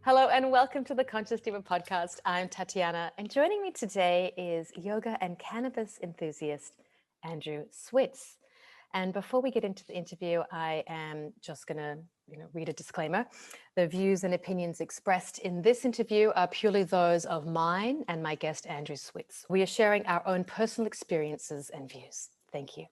Hello and welcome to the Conscious Diva podcast. I'm Tatiana, and joining me today is yoga and cannabis enthusiast Andrew Switz. And before we get into the interview, I am just going to read a disclaimer. The views and opinions expressed in this interview are purely those of mine and my guest Andrew Switz. We are sharing our own personal experiences and views. Thank you.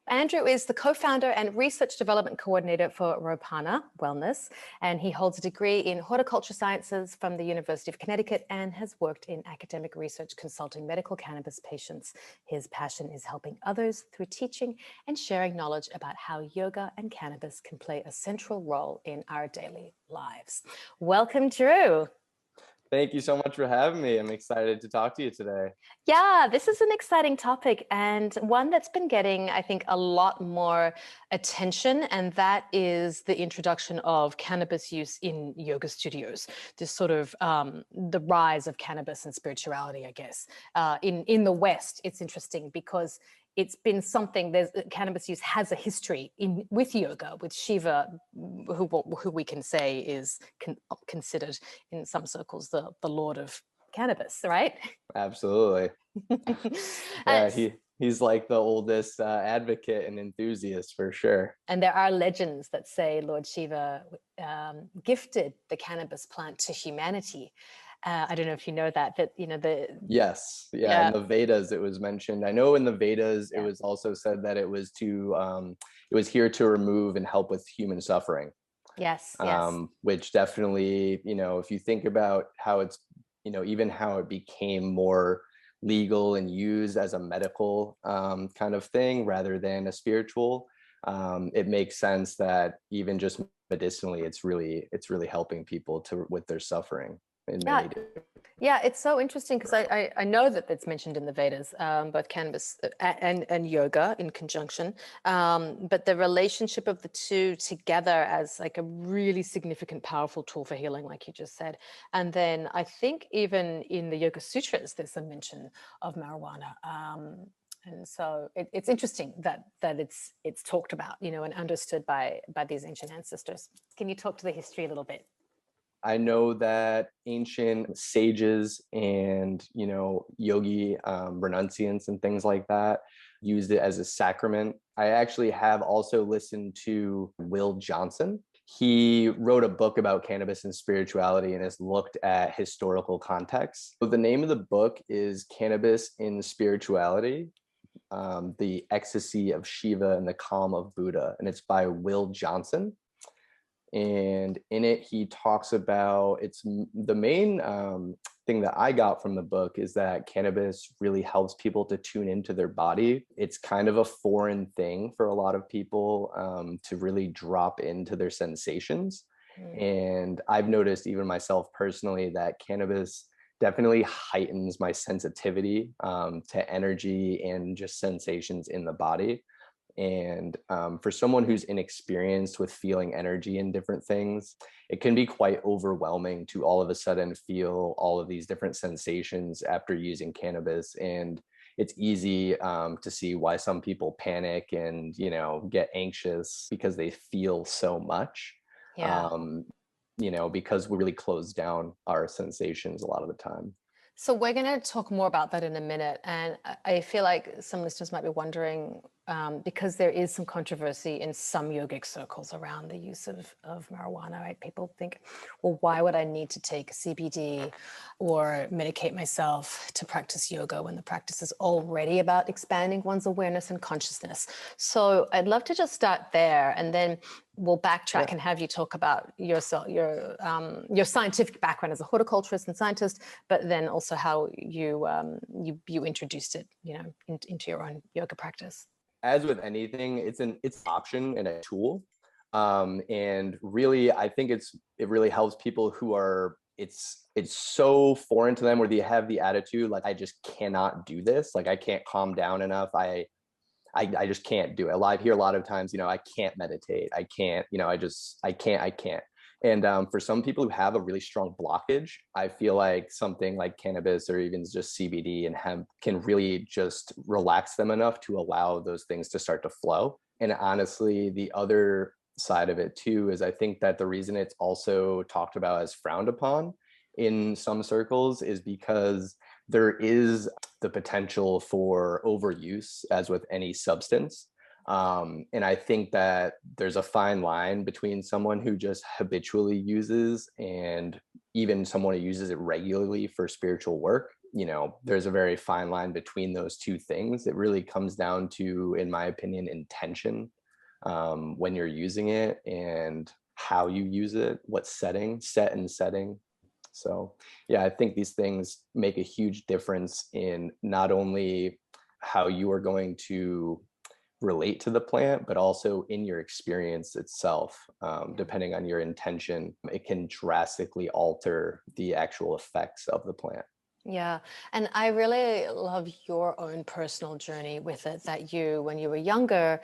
Andrew is the co-founder and research development coordinator for RoPana Wellness, and he holds a degree in horticulture sciences from the University of Connecticut and has worked in academic research consulting medical cannabis patients. His passion is helping others through teaching and sharing knowledge about how yoga and cannabis can play a central role in our daily lives. Welcome, Drew. Thank you so much for having me. I'm excited to talk to you today. Yeah, this is an exciting topic and one that's been getting, I think, a lot more attention, and that is the introduction of cannabis use in yoga studios. This sort of the rise of cannabis and spirituality, I guess. In the West, it's interesting because it's been something. Cannabis use has a history with yoga, with Shiva, who we can say is considered in some circles the Lord of cannabis, right? Absolutely. Yeah, he's like the oldest advocate and enthusiast for sure. And there are legends that say Lord Shiva gifted the cannabis plant to humanity. I don't know if you know that, but Yes, yeah. In the Vedas, it was mentioned. I know in the Vedas, it was also said that it was here to remove and help with human suffering. Yes. Which definitely, if you think about how it's, even how it became more legal and used as a medical kind of thing rather than a spiritual, it makes sense that even just medicinally, it's really helping people with their suffering. Yeah, it's so interesting because I know that it's mentioned in the Vedas, both cannabis and yoga in conjunction, but the relationship of the two together as like a really significant, powerful tool for healing, like you just said. And then I think even in the Yoga Sutras, there's some mention of marijuana. And so it's interesting that it's talked about, and understood by these ancient ancestors. Can you talk to the history a little bit? I know that ancient sages and, yogi renunciants and things like that used it as a sacrament. I actually have also listened to Will Johnson. He wrote a book about cannabis and spirituality and has looked at historical context. So the name of the book is Cannabis in Spirituality, the Ecstasy of Shiva and the Calm of Buddha. And it's by Will Johnson. And in it, he talks about the main thing that I got from the book is that cannabis really helps people to tune into their body. It's kind of a foreign thing for a lot of people to really drop into their sensations. And I've noticed even myself personally that cannabis definitely heightens my sensitivity to energy and just sensations in the body. And for someone who's inexperienced with feeling energy in different things, it can be quite overwhelming to all of a sudden feel all of these different sensations after using cannabis. And it's easy to see why some people panic and, get anxious because they feel so much. Yeah. Because we really close down our sensations a lot of the time. So we're going to talk more about that in a minute. And I feel like some listeners might be wondering, because there is some controversy in some yogic circles around the use of marijuana, right? People think, well, why would I need to take CBD or medicate myself to practice yoga when the practice is already about expanding one's awareness and consciousness? So I'd love to just start there, and then we'll backtrack and have you talk about your scientific background as a horticulturist and scientist, but then also how you introduced it, into your own yoga practice. As with anything, it's an option and a tool, and really, I think it really helps people who are it's so foreign to them, where they have the attitude like, I just cannot do this, like I can't calm down enough, I just can't do it. I hear a lot of times, I can't meditate, I can't, I can't. And for some people who have a really strong blockage, I feel like something like cannabis or even just CBD and hemp can really just relax them enough to allow those things to start to flow. And honestly, the other side of it too is I think that the reason it's also talked about as frowned upon in some circles is because there is the potential for overuse, as with any substance. And I think that there's a fine line between someone who just habitually uses and even someone who uses it regularly for spiritual work. You know, there's a very fine line between those two things. It really comes down to, in my opinion, intention, when you're using it and how you use it, what setting, set and setting. So yeah, I think these things make a huge difference in not only how you are going to relate to the plant, but also in your experience itself. Depending on your intention, it can drastically alter the actual effects of the plant. Yeah. And I really love your own personal journey with it, that you, when you were younger,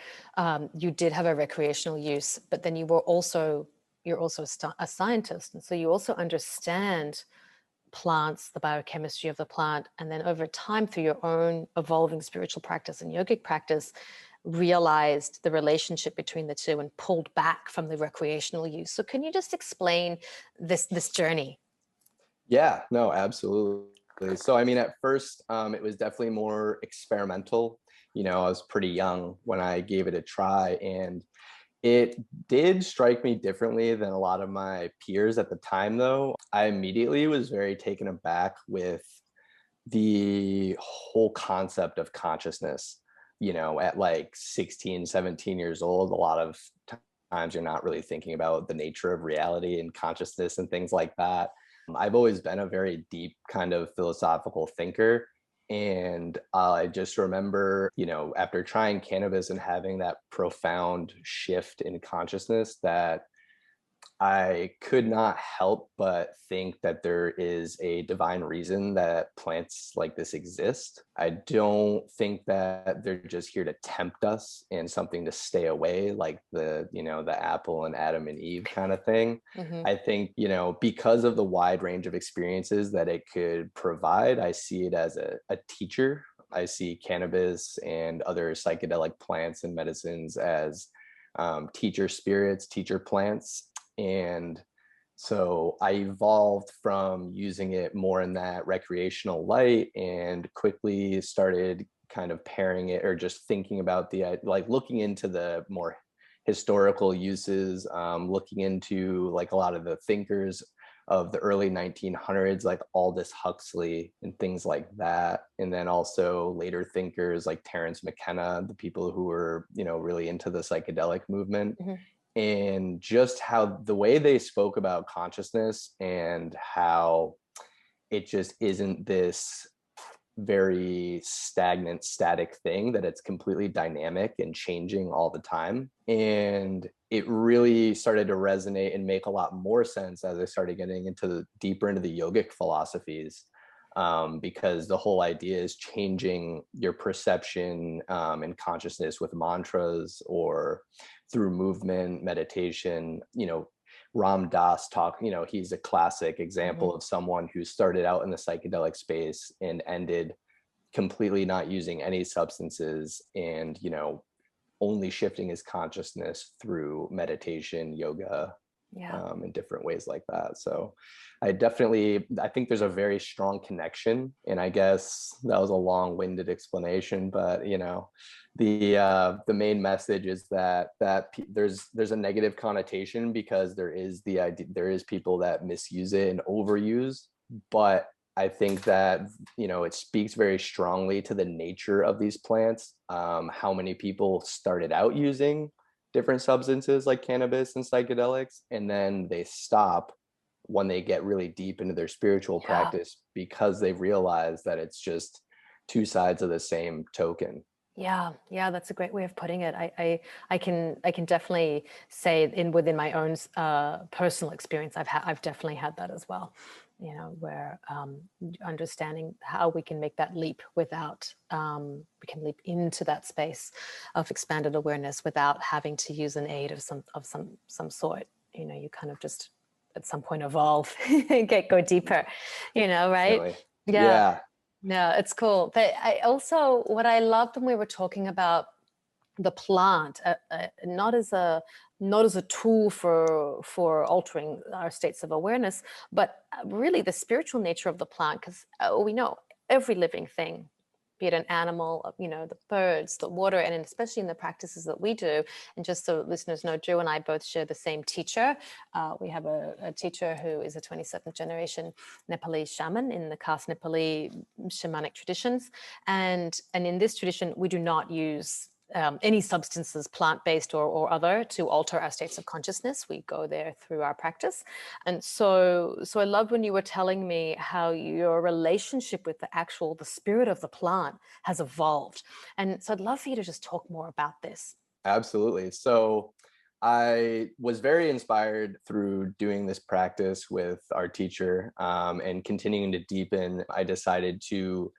you did have a recreational use, but then you're also a scientist. And so you also understand plants, the biochemistry of the plant. And then over time, through your own evolving spiritual practice and yogic practice, realized the relationship between the two and pulled back from the recreational use. So can you just explain this journey? Yeah, no, absolutely. So, I mean, at first, it was definitely more experimental. You know, I was pretty young when I gave it a try, and it did strike me differently than a lot of my peers at the time, though. I immediately was very taken aback with the whole concept of consciousness. You know, at like 16, 17 years old, a lot of times you're not really thinking about the nature of reality and consciousness and things like that. I've always been a very deep kind of philosophical thinker. And I just remember, you know, after trying cannabis and having that profound shift in consciousness, that I could not help but think that there is a divine reason that plants like this exist. I don't think that they're just here to tempt us and something to stay away, like the, you know, the apple and Adam and Eve kind of thing. Mm-hmm. I think, you know, because of the wide range of experiences that it could provide, I see it as a teacher. I see cannabis and other psychedelic plants and medicines as teacher spirits, teacher plants. And so I evolved from using it more in that recreational light and quickly started kind of pairing it, or just thinking about the, like, looking into the more historical uses, looking into like a lot of the thinkers of the early 1900s, like Aldous Huxley and things like that. And then also later thinkers like Terence McKenna, the people who were, you know, really into the psychedelic movement. Mm-hmm. And just how the way they spoke about consciousness and how it just isn't this very stagnant, static thing, that it's completely dynamic and changing all the time. And it really started to resonate and make a lot more sense as I started getting deeper into the yogic philosophies, because the whole idea is changing your perception and consciousness with mantras or through movement, meditation. You know, Ram Dass you know, he's a classic example Mm-hmm. of someone who started out in the psychedelic space and ended completely not using any substances, and, you know, only shifting his consciousness through meditation, yoga, Yeah. in different ways like that. So I think there's a very strong connection. And I guess that was a long-winded explanation, but, you know, the main message is that there's a negative connotation, because there is the idea, there is people that misuse it and overuse. But I think that, you know, it speaks very strongly to the nature of these plants, how many people started out using different substances like cannabis and psychedelics, and then they stop when they get really deep into their spiritual Yeah. practice, because they realize that it's just two sides of the same token. Yeah, yeah, that's a great way of putting it. I can definitely say within my own personal experience, I've definitely had that as well. You know, where understanding how we can make that leap without we can leap into that space of expanded awareness without having to use an aid of some sort. You know, you kind of just at some point evolve and go deeper. You know, right? Definitely. Yeah. Yeah. No, it's cool. But I also, what I loved when we were talking about the plant, not as a tool for altering our states of awareness, but really the spiritual nature of the plant, because we know every living thing, be it an animal, the birds, the water, and especially in the practices that we do. And just so listeners know, Drew and I both share the same teacher. We have a teacher who is a 27th generation Nepalese shaman in the caste Nepali shamanic traditions. And in this tradition, we do not use any substances, plant-based or other, to alter our states of consciousness. We go there through our practice. And so I love when you were telling me how your relationship with the spirit of the plant has evolved. And so I'd love for you to just talk more about this. Absolutely. So I was very inspired through doing this practice with our teacher, and continuing to deepen. I decided to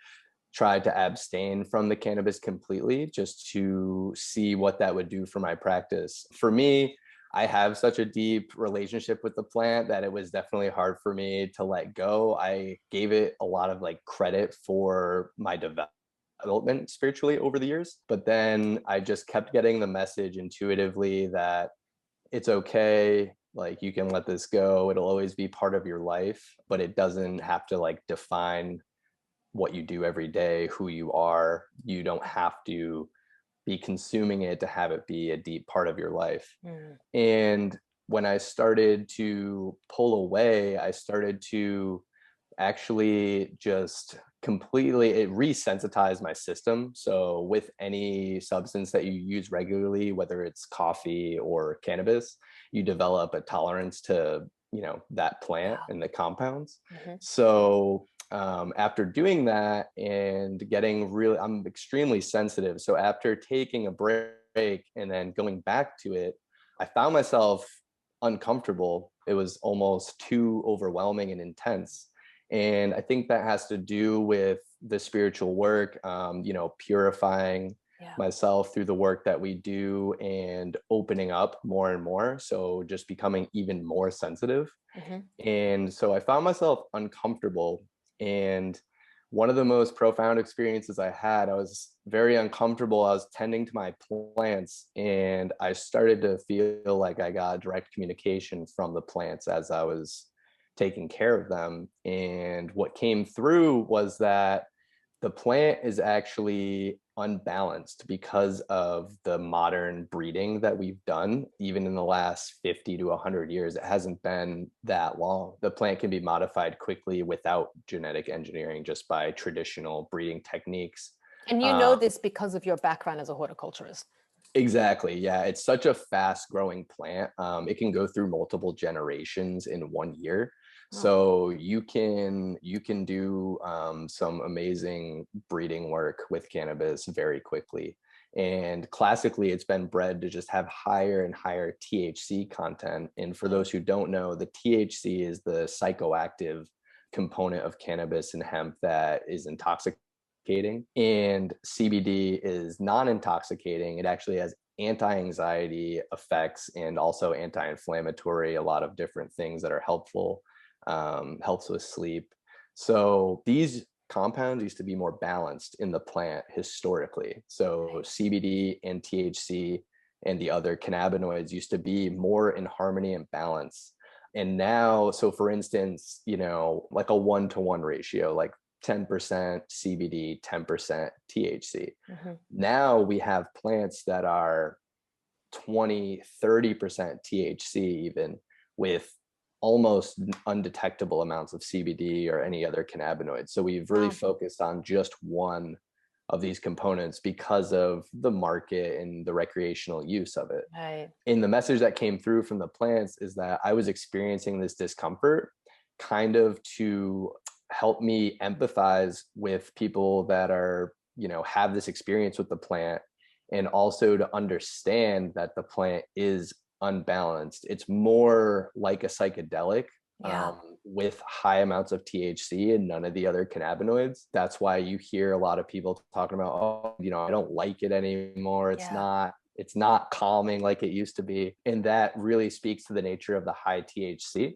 try to abstain from the cannabis completely, just to see what that would do for my practice. For me, I have such a deep relationship with the plant that it was definitely hard for me to let go. I gave it a lot of credit for my development spiritually over the years, but then I just kept getting the message intuitively that it's okay, you can let this go, it'll always be part of your life, but it doesn't have to define what you do every day, who you are. You don't have to be consuming it to have it be a deep part of your life. And when I started to pull away, I started to actually just completely, it resensitized my system. So with any substance that you use regularly, whether it's coffee or cannabis, you develop a tolerance to that plant and the compounds. So after doing that and getting really, I'm extremely sensitive. So after taking a break and then going back to it, I found myself uncomfortable. It was almost too overwhelming and intense. And I think that has to do with the spiritual work, purifying myself through the work that we do and opening up more and more. So just becoming even more sensitive. And so I found myself uncomfortable. And one of the most profound experiences I had, I was very uncomfortable. I was tending to my plants and I started to feel like I got direct communication from the plants as I was taking care of them. And what came through was that the plant is actually unbalanced because of the modern breeding that we've done. Even in the last 50 to 100 years, it hasn't been that long. The plant can be modified quickly without genetic engineering, just by traditional breeding techniques. And you know this because of your background as a horticulturist. Exactly. Yeah. It's such a fast growing plant. It can go through multiple generations in 1 year. So you can do some amazing breeding work with cannabis very quickly. And classically, it's been bred to just have higher and higher THC content. And for those who don't know, the THC is the psychoactive component of cannabis and hemp that is intoxicating. And CBD is non-intoxicating. It actually has anti-anxiety effects and also anti-inflammatory, a lot of different things that are helpful. Helps with sleep. So these compounds used to be more balanced in the plant historically. So CBD and THC and the other cannabinoids used to be more in harmony and balance. And now, so for instance, like a 1-to-1 ratio, like 10% CBD, 10% THC. Now we have plants that are 20, 30% THC, even, with almost undetectable amounts of CBD or any other cannabinoids. So we've really focused on just one of these components because of the market and the recreational use of it. And the message that came through from the plants is that I was experiencing this discomfort kind of to help me empathize with people that are, have this experience with the plant, and also to understand that the plant is unbalanced. It's more like a psychedelic, with high amounts of THC and none of the other cannabinoids. That's why you hear a lot of people talking about, I don't like it anymore. It's not calming like it used to be. And that really speaks to the nature of the high THC.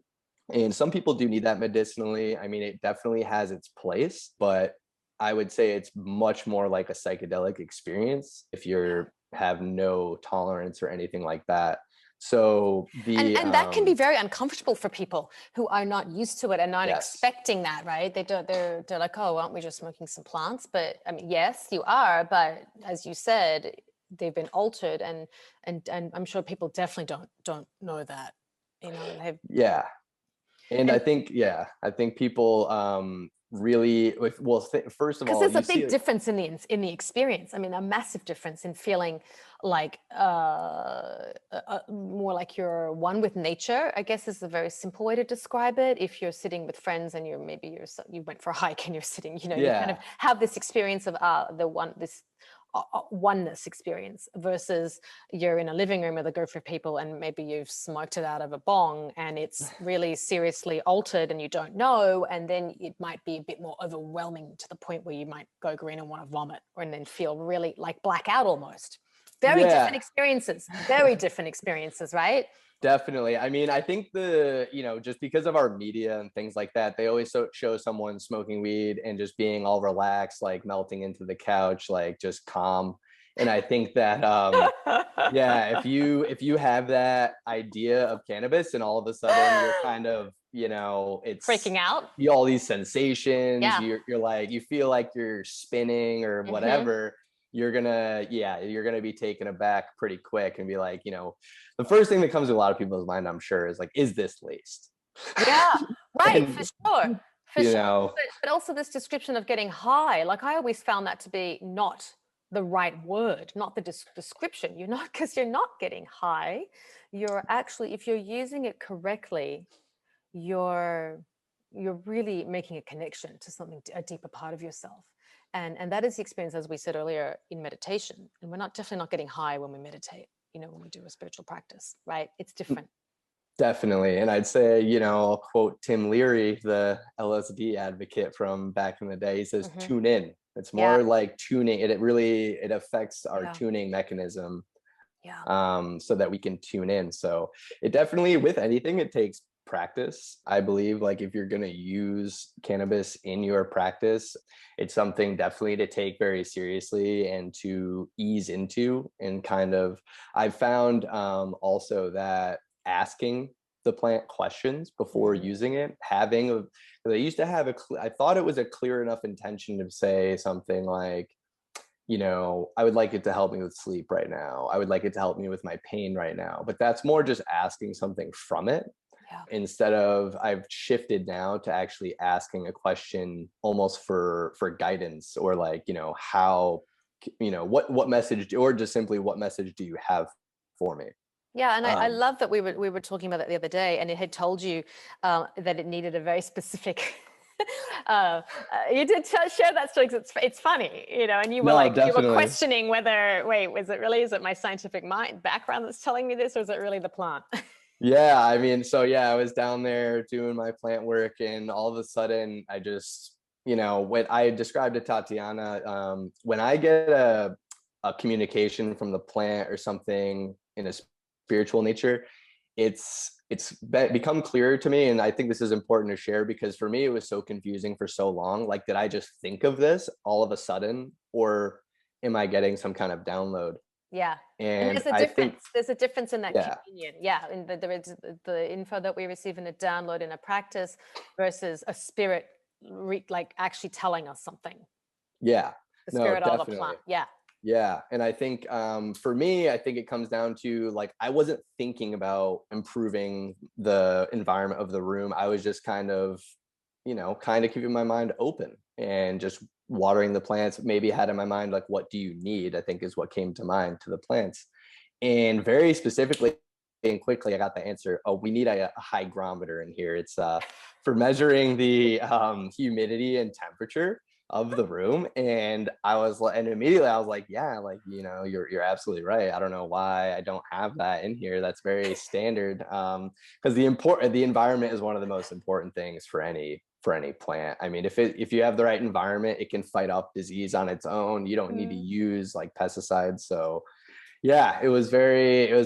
And some people do need that medicinally. I mean, it definitely has its place, but I would say it's much more like a psychedelic experience if you're have no tolerance or anything like that. So and that can be very uncomfortable for people who are not used to it and not yes, expecting that, right? They're like, oh, aren't we just smoking some plants? But I mean, yes, you are, but as you said, they've been altered, and I'm sure people definitely don't know that, you know. They've yeah. And and I think people really, first of because all, there's a you see big it. difference in the experience. I mean, a massive difference in feeling like more like you're one with nature, I guess, is a very simple way to describe it. If you're sitting with friends and you went for a hike and you're sitting, you know, you kind of Yeah, have this experience of this oneness experience, versus you're in a living room with a group of people and maybe you've smoked it out of a bong and it's really seriously altered and you don't know, and then it might be a bit more overwhelming to the point where you might go green and want to vomit, or and then feel really like blackout almost. yeah. Very different experiences, right? Definitely. I mean, I think just because of our media and things like that, they always show someone smoking weed and just being all relaxed, like melting into the couch, like just calm. And I think that, yeah, if you have that idea of cannabis and all of a sudden you're kind of, Freaking it's out. all these sensations, Yeah. you're like, you feel like you're spinning or Hmm. whatever, you're gonna be taken aback pretty quick and be like, the first thing that comes to a lot of people's mind, I'm sure, is like, is this laced? Yeah, right, for And sure. For you sure. know, But also this description of getting high, like I always found that to be not the right word, not the description. You're not, because you're not getting high. You're actually, if you're using it correctly, you're you're really making a connection to something, a deeper part of yourself. And that is the experience, as we said earlier, in meditation. And we're not definitely not getting high when we meditate, you know, when we do a spiritual practice, right? It's different. definitely. And I'd say, I'll quote Tim Leary, the LSD advocate from back in the day. He says, Hmm. tune in. It's Yeah, more like tuning. It affects our yeah, tuning mechanism, yeah. so that we can tune in. So it definitely, with anything, it takes practice. I believe, like, if you're going to use cannabis in your practice, it's something definitely to take very seriously and to ease into. And kind of, I've found also that asking the plant questions before Mm. using it, having a, they used to have I thought it was a clear enough intention to say something like, I would like it to help me with sleep right now. I would like it to help me with my pain right now. But that's more just asking something from it, Yeah. instead of, I've shifted now to actually asking a question almost for guidance, or like, how, what message, or just simply, what message do you have for me? Yeah, and I Um, love that we were talking about that the other day, and it had told you that it needed a very specific. You did share that story 'cause it's funny, you know, and no, you were definitely. questioning whether, wait, is it my scientific mind background that's telling me this, or is it really the plant? Yeah, I mean, so yeah, I was down there doing my plant work, and all of a sudden, I just, when I described to Tatiana, when I get a communication from the plant or something in a spiritual nature, become clearer to me, and I think this is important to share, because for me, it was so confusing for so long. Like, did I just think of this all of a sudden, or am I getting some kind of download? Yeah. And And there's a I think, difference. There's a difference in that yeah, communion. Yeah. In the info that we receive in a download in a practice versus a spirit like actually telling us something. yeah, The no, spirit of a definitely. plant. Yeah. Yeah. And I think, for me, I think it comes down to, like, I wasn't thinking about improving the environment of the room. I was just kind of keeping my mind open and just watering the plants. Maybe had in my mind, like, what do you need? I think is what came to mind to the plants. And very specifically and quickly, I got the answer. Oh, we need a hygrometer in here. It's for measuring the humidity and temperature of the room. And and immediately I was like, yeah, like, you're absolutely right. I don't know why I don't have that in here. That's very standard. Because the environment is one of the most important things for any plant. I mean, if you have the right environment, it can fight off disease on its own. You don't need to Mm. use like pesticides. So yeah, it was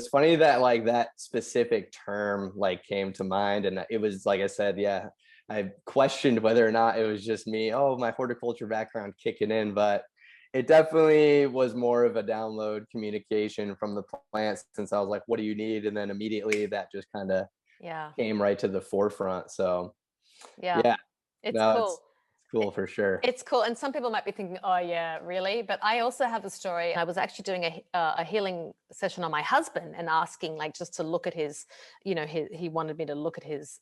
funny that, like, that specific term, like, came to mind. And it was, like I said, yeah, I questioned whether or not it was just me, oh, my horticulture background kicking in. But it definitely was more of a download communication from the plant, since I was like, what do you need? And then immediately that just kind of Yeah. came right to the forefront. So Yeah. yeah, It's no, cool. it's cool for sure. It's cool. And some people might be thinking, oh, yeah, really? But I also have a story. I was actually doing a healing session on my husband and asking, like, just to look at his, he wanted me to look at his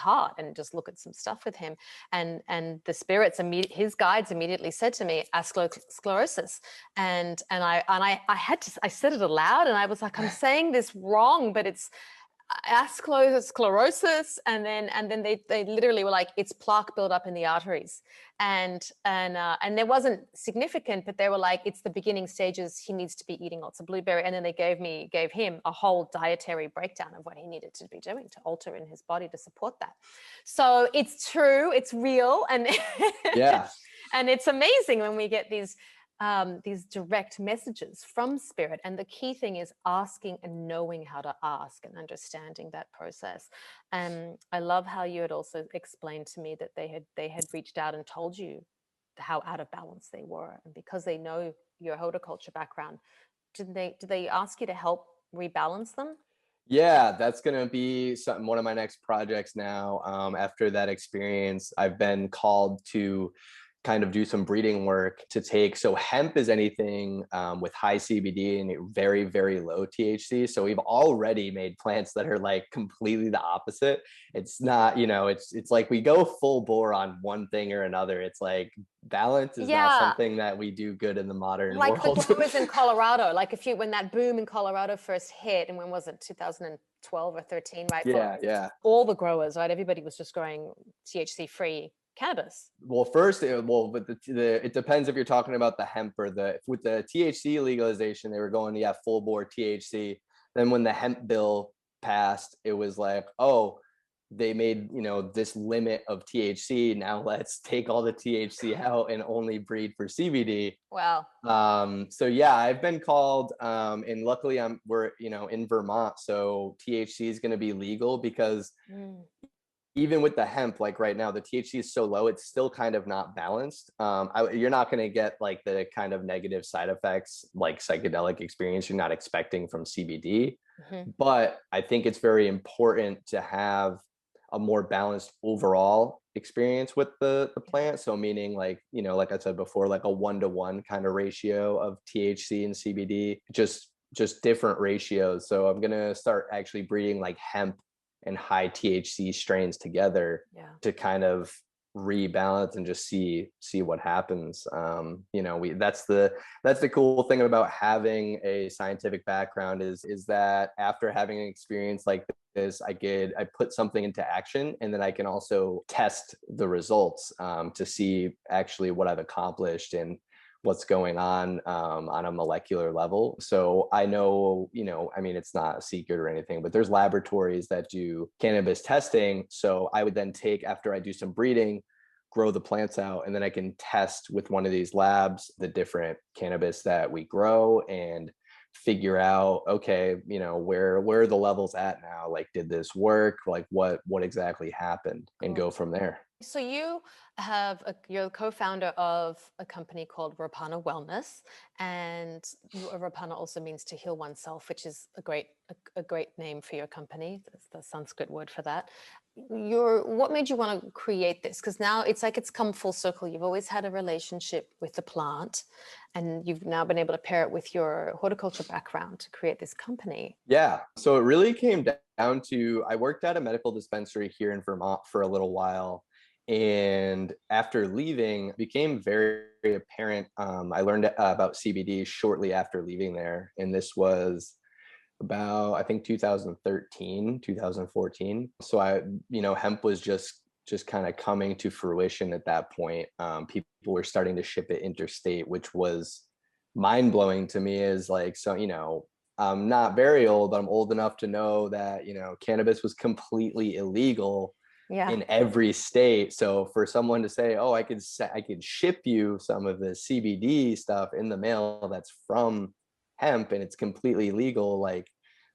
heart and just look at some stuff with him. And the spirits, his guides immediately said to me, atherosclerosis. I said it aloud and I was like, I'm saying this wrong, but it's sclerosis, and then they literally were like, it's plaque buildup in the arteries, and there wasn't significant, but they were like, it's the beginning stages, he needs to be eating lots of blueberry. And then they gave him a whole dietary breakdown of what he needed to be doing to alter in his body to support that. So it's true, it's real, and Yeah. and it's amazing when we get these direct messages from spirit. And the key thing is asking and knowing how to ask and understanding that process. And I love how you had also explained to me that they had reached out and told you how out of balance they were, and because they know your horticulture background, did they ask you to help rebalance them? Yeah, that's gonna be one of my next projects now. After that experience, I've been called to kind of do some breeding work to take. So hemp is anything with high CBD and very, very low THC. So we've already made plants that are like completely the opposite. It's not, it's like we go full bore on one thing or another. It's like balance is not Yeah, something that we do good in the modern like the world. growers in Colorado, like when that boom in Colorado first hit, and when was it, 2012 or 13, right? For Yeah, yeah. all the growers, right? Everybody was just growing THC free cannabis. Well, first, but it depends if you're talking about the hemp or with the THC legalization, they were going, yeah, full bore THC. Then when the hemp bill passed, it was like, oh, they made, this limit of THC. Now let's take all the THC out and only breed for CBD. Wow. So yeah, I've been called, and luckily we're, in Vermont, so THC is going to be legal because even with the hemp, like right now, the THC is so low, it's still kind of not balanced. You're not going to get like the kind of negative side effects, like psychedelic experience you're not expecting from CBD. But I think it's very important to have a more balanced overall experience with the plant. So meaning like, like I said before, like a 1-to-1 kind of ratio of THC and CBD, just different ratios. So I'm going to start actually breeding like hemp and high THC strains together to kind of rebalance and just see what happens. That's the cool thing about having a scientific background is that after having an experience like this, I put something into action, and then I can also test the results to see actually what I've accomplished and what's going on a molecular level. So I know, it's not a secret or anything, but there's laboratories that do cannabis testing. So I would then after I do some breeding, grow the plants out, and then I can test with one of these labs the different cannabis that we grow and figure out, okay, where are the levels at now? Like, did this work? Like what exactly happened, and go from there. So you're a co-founder of a company called RoPana Wellness, and RoPana also means to heal oneself, which is a great name for your company. That's the Sanskrit word for that. What made you want to create this? Because now it's like it's come full circle. You've always had a relationship with the plant, and you've now been able to pair it with your horticulture background to create this company. Yeah. So it really came down to, I worked at a medical dispensary here in Vermont for a little while. And after leaving, it became very, very apparent. I learned about CBD shortly after leaving there. And this was about, I think, 2013, 2014. So hemp was just kind of coming to fruition at that point. People were starting to ship it interstate, which was mind blowing to me. Is like, so, I'm not very old, but I'm old enough to know that, cannabis was completely illegal in every state. So for someone to say, oh, I could ship you some of the CBD stuff in the mail that's from hemp and it's completely legal, like,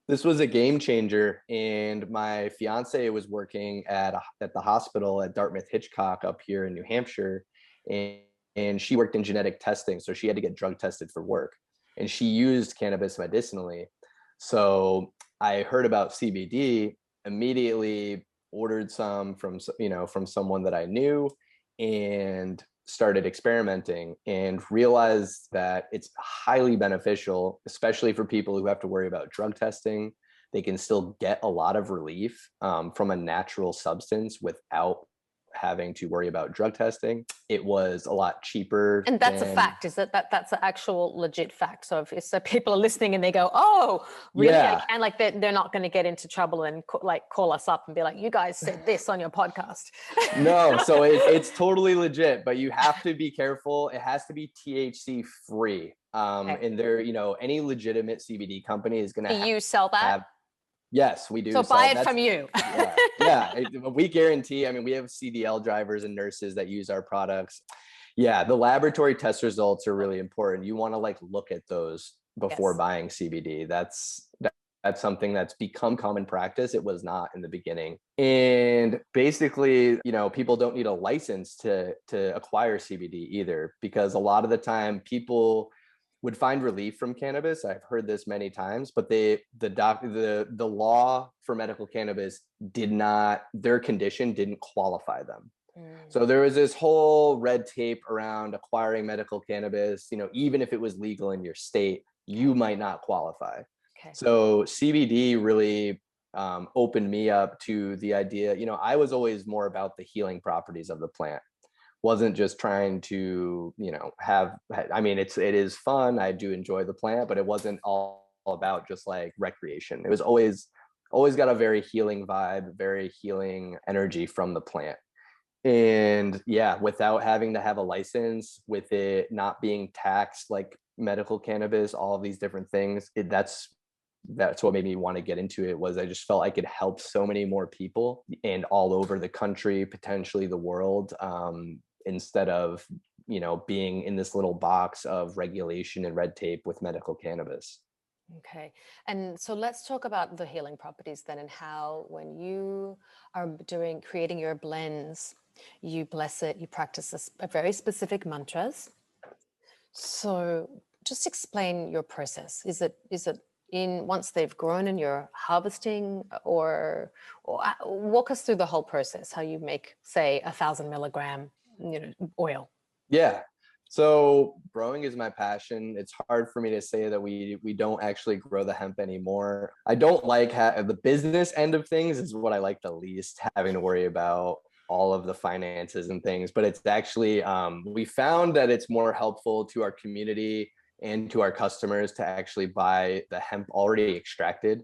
this was a game changer. And my fiance was working at the hospital at Dartmouth Hitchcock up here in New Hampshire. And and she worked in genetic testing. So she had to get drug tested for work, and she used cannabis medicinally. So I heard about CBD, immediately ordered some from, from someone that I knew, and started experimenting and realized that it's highly beneficial, especially for people who have to worry about drug testing. They can still get a lot of relief from a natural substance without having to worry about drug testing. It was a lot cheaper. And that's a fact, is that's an actual legit fact. So if so people are listening and they go, oh, really? Yeah. And like they're not going to get into trouble and call us up and be like, you guys said this on your podcast. No, so it's totally legit, but you have to be careful. It has to be THC free. Okay. And there, any legitimate CBD company is going to Do you sell that? Yes, we do. So buy it from you. Yeah. We guarantee. I mean, we have CDL drivers and nurses that use our products. Yeah, the laboratory test results are really important. You want to look at those before buying CBD. That's something that's become common practice. It was not in the beginning. And basically, people don't need a license to acquire CBD either, because a lot of the time people would find relief from cannabis. I've heard this many times, but the law for medical cannabis their condition didn't qualify them. So there was this whole red tape around acquiring medical cannabis. Even if it was legal in your state, you might not qualify. Okay. So CBD really opened me up to the idea. I was always more about the healing properties of the plant. Wasn't just trying to, it is fun. I do enjoy the plant, but it wasn't all about just recreation. It was always got a very healing vibe, very healing energy from the plant. And yeah, without having to have a license, with it not being taxed like medical cannabis, all of these different things, that's what made me want to get into it. Was I just felt I could help so many more people, and all over the country, potentially the world, instead of being in this little box of regulation and red tape with medical cannabis. Okay. And so let's talk about the healing properties then, and how when you are creating your blends, you bless it, you practice a very specific mantras. So just explain your process. Is it in once they've grown and you're harvesting, or walk us through the whole process, how you make, say, 1,000 milligram, oil? Yeah. So growing is my passion. It's hard for me to say that we don't actually grow the hemp anymore. I don't like the business end of things is what I like the least, having to worry about all of the finances and things. But it's actually, we found that it's more helpful to our community and to our customers to actually buy the hemp already extracted,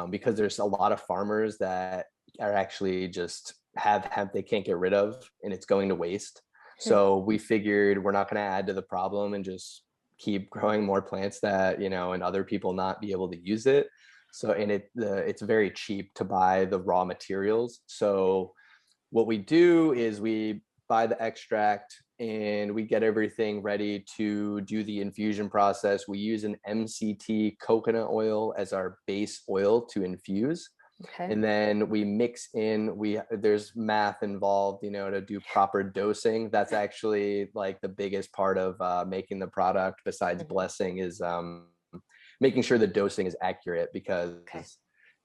because there's a lot of farmers that are actually just have hemp they can't get rid of, and it's going to waste. So we figured we're not going to add to the problem and just keep growing more plants that, and other people not be able to use it. So, and it's very cheap to buy the raw materials. So what we do is we buy the extract and we get everything ready to do the infusion process. We use an MCT coconut oil as our base oil to infuse. Okay. And then we mix in, there's math involved, to do proper dosing. That's actually the biggest part of making the product, besides blessing, is making sure the dosing is accurate, because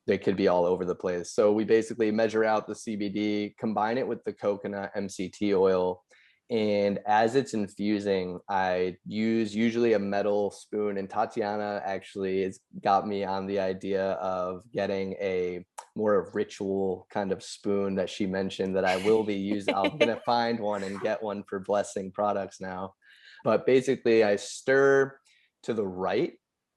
they could be all over the place. So we basically measure out the CBD, combine it with the coconut MCT oil. And as it's infusing, I use usually a metal spoon. And Tatiana actually has got me on the idea of getting a more ritual kind of spoon that she mentioned that I will be using. I'm going to find one and get one for blessing products now. But basically, I stir to the right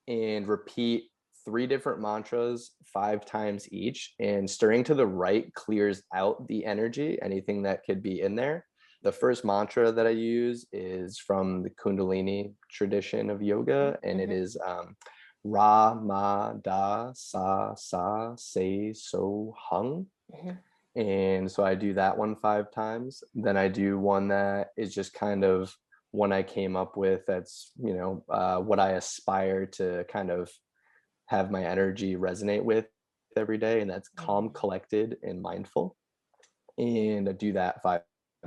and repeat 3 different mantras 5 times each. And stirring to the right clears out the energy, anything that could be in there. The first mantra that I use is from the Kundalini tradition of yoga, and it is Ra, Ma, Da, Sa, Se, So, Hung. And so I do that one 5 times. Then I do one that is just kind of one I came up with. That's, what I aspire to kind of have my energy resonate with every day. And that's calm, collected, and mindful. And I do that 5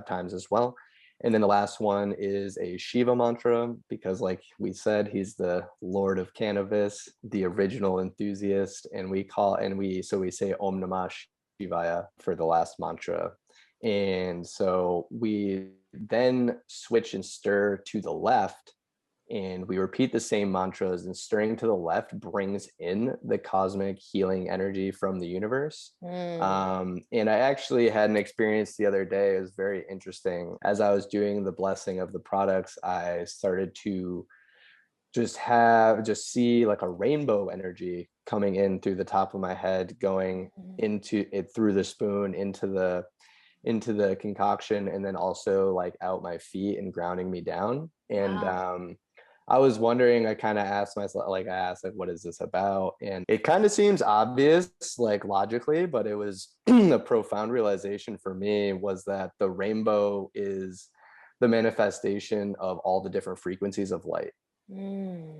times as well. And then the last one is a Shiva mantra, because like we said, he's the Lord of cannabis, the original enthusiast. And we say Om Namah Shivaya for the last mantra. And so we then switch and stir to the left, and we repeat the same mantras, and stirring to the left brings in the cosmic healing energy from the universe. And I actually had an experience the other day. It was very interesting. As I was doing the blessing of the products, I started to just see like a rainbow energy coming in through the top of my head, going into it through the spoon into the concoction, and then also like out my feet and grounding me down. And I was wondering, I kind of asked myself, like, what is this about? And it kind of seems obvious, like logically, but it was a profound realization for me, was that the rainbow is the manifestation of all the different frequencies of light.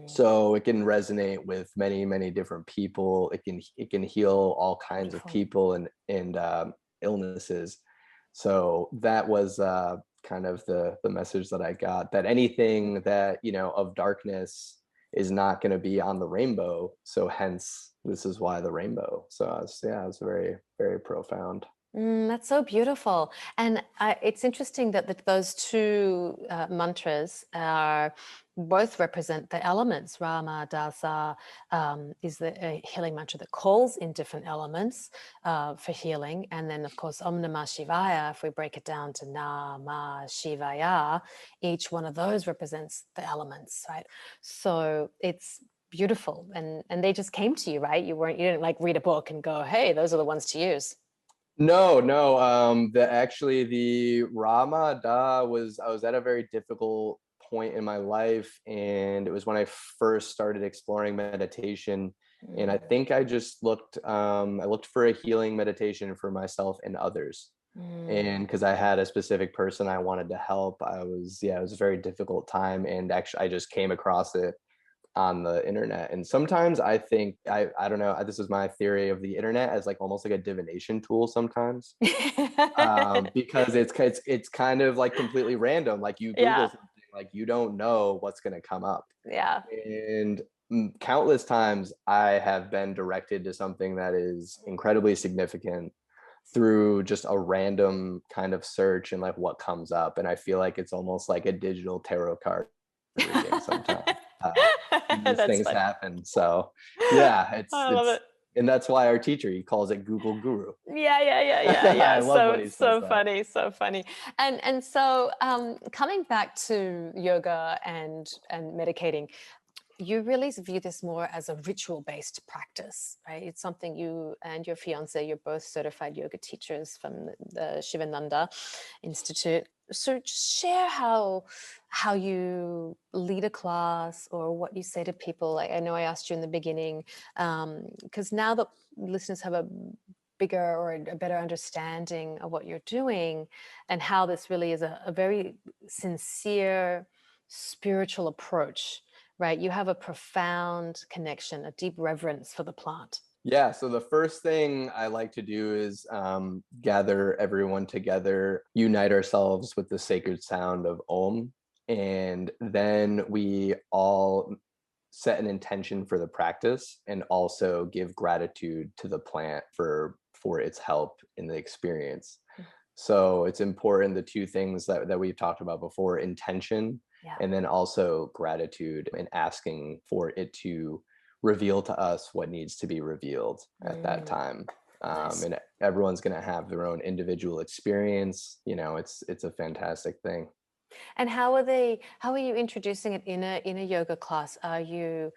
So it can resonate with many, many different people. It can heal all kinds of people and illnesses. So that was kind of the message that I got, that anything that, of darkness is not going to be on the rainbow. So hence, this is why the rainbow. So it was very, very profound. That's so beautiful. And it's interesting that those two mantras are both represent the elements. Rama Dasa is the healing mantra that calls in different elements for healing. And then, of course, Om Namah Shivaya, if we break it down to Namah Shivaya, each one of those represents the elements, right? So it's beautiful. And they just came to you, right? You didn't like read a book and go, hey, those are the ones to use. No. The Rama Da I was at a very difficult point in my life, and it was when I first started exploring meditation. And I think I just looked for a healing meditation for myself and others. And because I had a specific person I wanted to help, it was a very difficult time. And actually, I just came across it on the internet. And sometimes I think, I don't know, this is my theory of the internet, as like almost like a divination tool sometimes. Because it's kind of like completely random. Like you Google something, like you don't know what's going to come up. Yeah. And countless times I have been directed to something that is incredibly significant through just a random kind of search, and like what comes up. And I feel like it's almost like a digital tarot card reading sometimes. These things funny. happen. So I love it. And that's why our teacher, he calls it Google Guru. Yeah. I love when he says that. So funny. And so coming back to yoga and medicating, you really view this more as a ritual-based practice, right? It's something you and your fiance, you're both certified yoga teachers from the Shivananda Institute. So share how you lead a class, or what you say to people. Like, I know I asked you in the beginning, because now that listeners have a bigger or a better understanding of what you're doing, and how this really is a very sincere spiritual approach, right? You have a profound connection, a deep reverence for the plant. Yeah. So the first thing I like to do is gather everyone together, unite ourselves with the sacred sound of Om. And then we all set an intention for the practice, and also give gratitude to the plant for its help in the experience. So it's important, the two things that we've talked about before: intention, and then also gratitude, and asking for it to reveal to us what needs to be revealed at that time. Nice. And everyone's going to have their own individual experience. It's a fantastic thing. And how are you introducing it in a yoga class? Do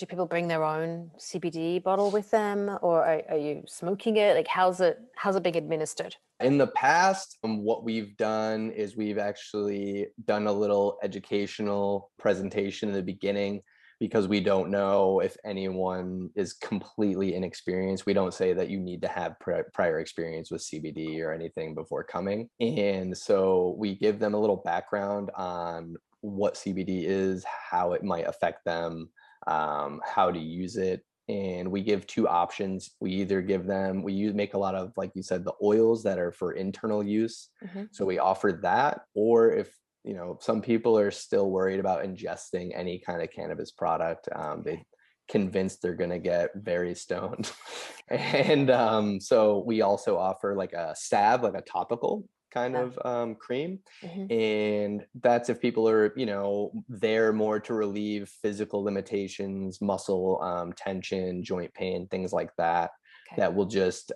people bring their own CBD bottle with them, or are you smoking it? Like, how's it being administered? In the past, what we've done is we've actually done a little educational presentation in the beginning, because we don't know if anyone is completely inexperienced. We don't say that you need to have prior experience with CBD or anything before coming. And so we give them a little background on what CBD is, how it might affect them, how to use it, and we give two options. We either give them, make a lot of, like you said, the oils that are for internal use. So we offer that, or if, some people are still worried about ingesting any kind of cannabis product, they convinced they're going to get very stoned. And so we also offer like a salve, like a topical kind of cream. And that's if people are, there more to relieve physical limitations, muscle tension, joint pain, things like that, that will just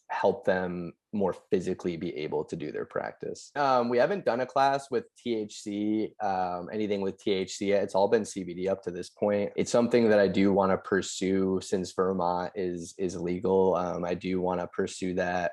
help them more physically be able to do their practice. We haven't done a class with THC, anything with THC yet. It's all been CBD up to this point. It's something that I do want to pursue since Vermont is legal. I do want to pursue that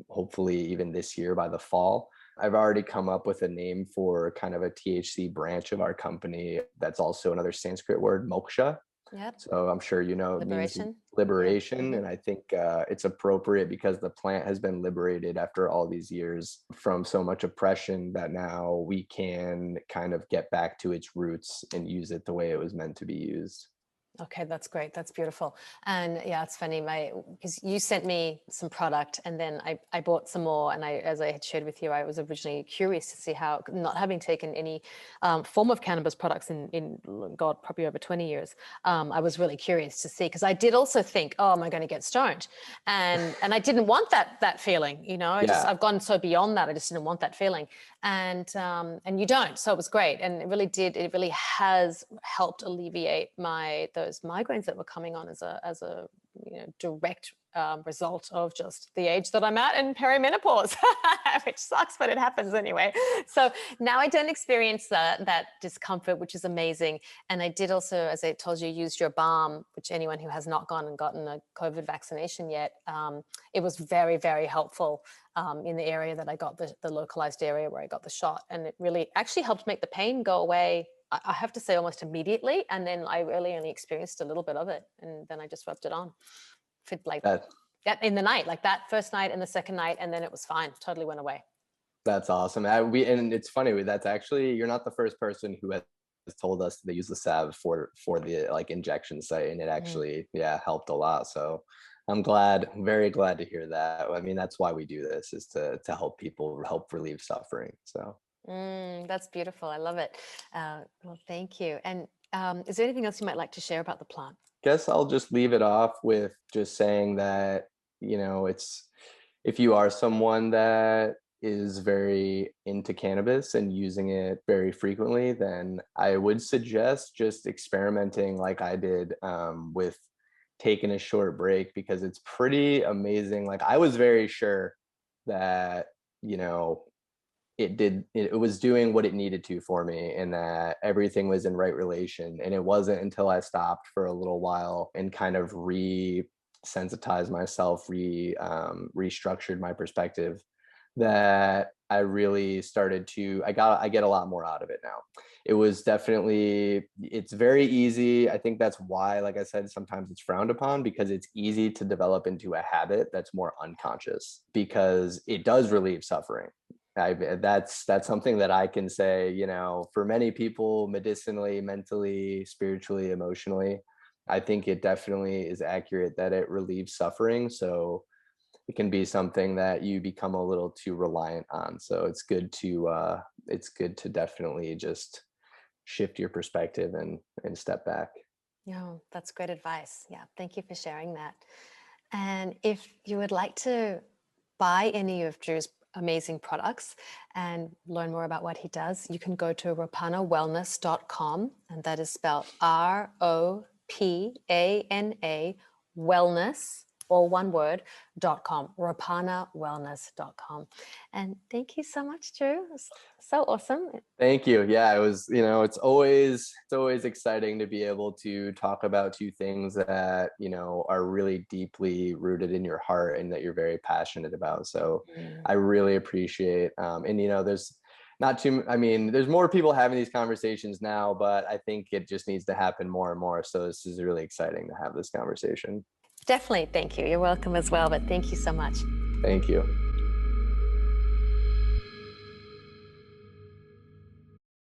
hopefully even this year by the fall. I've already come up with a name for kind of a THC branch of our company. That's also another Sanskrit word, moksha. Yep. So I'm sure it means liberation. And I think it's appropriate because the plant has been liberated after all these years from so much oppression that now we can kind of get back to its roots and use it the way it was meant to be used. Okay, that's great. That's beautiful. And yeah, it's funny, because you sent me some product and then I bought some more. And as I had shared with you, I was originally curious to see how, not having taken any form of cannabis products in God, probably over 20 years, I was really curious to see, because I did also think, oh, am I going to get stoned? And I didn't want that feeling, I've gone so beyond that. I just didn't want that feeling. And you don't. So it was great. And it really has helped alleviate those migraines that were coming on as a direct result of just the age that I'm at and perimenopause, which sucks, but it happens anyway. So now I don't experience that discomfort, which is amazing. And I did also, as I told you, use your balm, which anyone who has not gone and gotten a COVID vaccination yet, it was very, very helpful in the area that I got, the localized area where I got the shot. And it really actually helped make the pain go away, I have to say almost immediately. And then I really only experienced a little bit of it. And then I just rubbed it on like that in the night, like that first night and the second night. And then it was fine. Totally went away. That's awesome. And it's funny, that's actually, you're not the first person who has told us they use the salve for the like injection site. And it actually, helped a lot. So I'm very glad to hear that. I mean, that's why we do this, is to help people, help relieve suffering. So. That's beautiful. I love it. Well, thank you. And is there anything else you might like to share about the plant? Guess I'll just leave it off with just saying that, it's, if you are someone that is very into cannabis and using it very frequently, then I would suggest just experimenting like I did with taking a short break, because it's pretty amazing. Like I was very sure that, it was doing what it needed to for me, and that everything was in right relation. And it wasn't until I stopped for a little while and kind of resensitized myself, restructured my perspective, that I really started to, I get a lot more out of it now. It was definitely, it's very easy. I think that's why, like I said, sometimes it's frowned upon, because it's easy to develop into a habit that's more unconscious, because it does relieve suffering. That's something that I can say, for many people, medicinally, mentally, spiritually, emotionally, I think it definitely is accurate that it relieves suffering. So it can be something that you become a little too reliant on. So it's good to definitely just shift your perspective and step back. Oh, that's great advice. Yeah. Thank you for sharing that. And if you would like to buy any of Drew's amazing products and learn more about what he does, you can go to RoPanaWellness.com, and that is spelled RoPana Wellness, all one word, .com, RoPanaWellness.com. And thank you so much, Drew. It's so awesome. Thank you. Yeah, it was, it's always exciting to be able to talk about two things that, are really deeply rooted in your heart and that you're very passionate about. So I really appreciate, and there's there's more people having these conversations now, but I think it just needs to happen more and more. So this is really exciting to have this conversation. Definitely. Thank you. You're welcome as well, but thank you so much. Thank you.